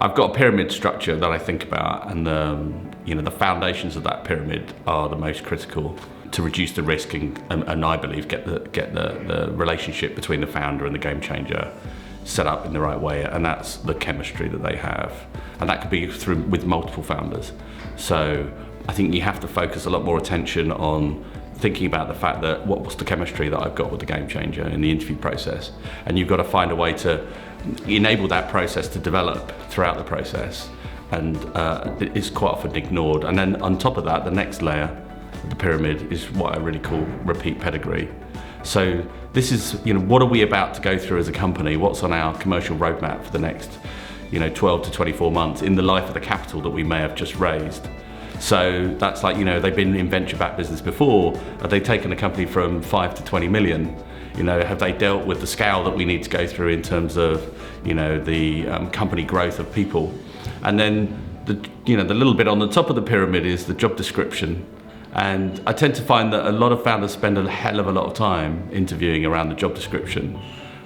I've got a pyramid structure that I think about, and the foundations of that pyramid are the most critical to reduce the risk and I believe get the relationship between the founder and the game changer set up in the right way, and that's the chemistry that they have, and that could be with multiple founders. So I think you have to focus a lot more attention on thinking about the fact that what's the chemistry that I've got with the game changer in the interview process, and you've got to find a way to enable that process to develop throughout the process, and it's quite often ignored. And then on top of that, the next layer of the pyramid is what I really call repeat pedigree. So this is, what are we about to go through as a company? What's on our commercial roadmap for the next 12 to 24 months in the life of the capital that we may have just raised? So that's like, they've been in venture-backed business before. Have they taken a company from 5 to 20 million? Have they dealt with the scale that we need to go through in terms of, the company growth of people? And then the little bit on the top of the pyramid is the job description. And I tend to find that a lot of founders spend a hell of a lot of time interviewing around the job description.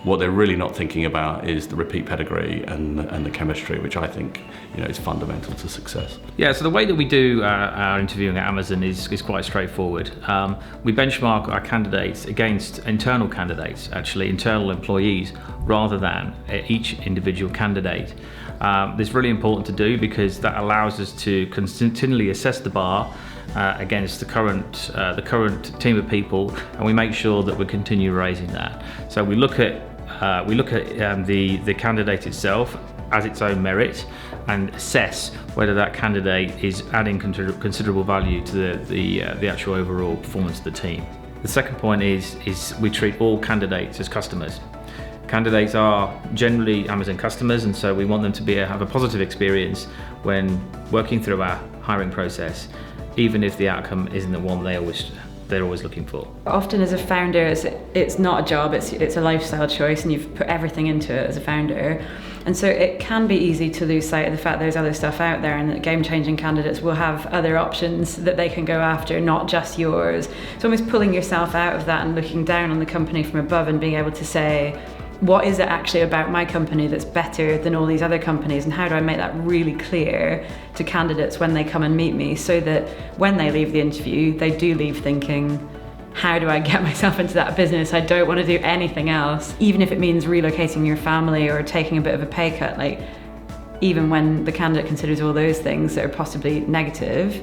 What they're really not thinking about is the repeat pedigree and the chemistry, which I think is fundamental to success. Yeah, so the way that we do our interviewing at Amazon is quite straightforward. We benchmark our candidates against internal candidates, actually internal employees, rather than each individual candidate. This is really important to do because that allows us to continually assess the bar against the current team of people, and we make sure that we continue raising that. So we look at the candidate itself as its own merit and assess whether that candidate is adding considerable value to the actual overall performance of the team. The second point is we treat all candidates as customers. Candidates are generally Amazon customers, and so we want them to have a positive experience when working through our hiring process, even if the outcome isn't the one they're always looking for. Often as a founder, it's not a job, it's a lifestyle choice, and you've put everything into it as a founder. And so it can be easy to lose sight of the fact there's other stuff out there, and that game-changing candidates will have other options that they can go after, not just yours. So almost pulling yourself out of that and looking down on the company from above and being able to say, what is it actually about my company that's better than all these other companies, and how do I make that really clear to candidates when they come and meet me, so that when they leave the interview, they do leave thinking, how do I get myself into that business? I don't want to do anything else. Even if it means relocating your family or taking a bit of a pay cut, like even when the candidate considers all those things that are possibly negative,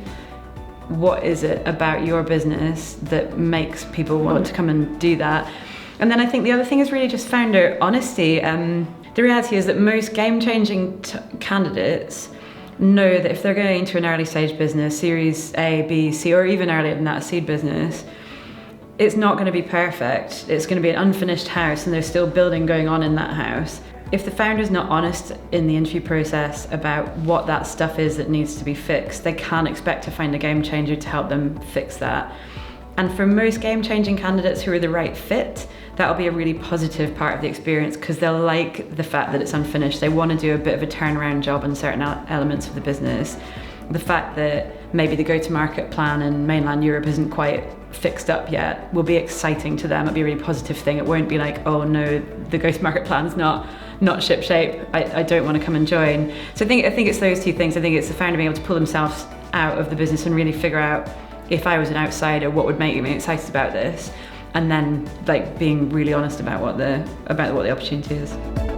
what is it about your business that makes people want to come and do that? And then I think the other thing is really just founder honesty. The reality is that most game-changing candidates know that if they're going into an early stage business, Series A, B, C, or even earlier than that, a seed business, it's not going to be perfect. It's going to be an unfinished house, and there's still building going on in that house. If the founder's not honest in the interview process about what that stuff is that needs to be fixed, they can't expect to find a game changer to help them fix that. And for most game-changing candidates who are the right fit, that'll be a really positive part of the experience, because they'll like the fact that it's unfinished. They want to do a bit of a turnaround job on certain elements of the business. The fact that maybe the go-to-market plan in mainland Europe isn't quite fixed up yet will be exciting to them. It'll be a really positive thing. It won't be like, oh no, the go-to-market plan's not ship-shape. I don't want to come and join. So I think it's those two things. I think it's the founder being able to pull themselves out of the business and really figure out, if I was an outsider, what would make me excited about this? And then being really honest about what the opportunity is.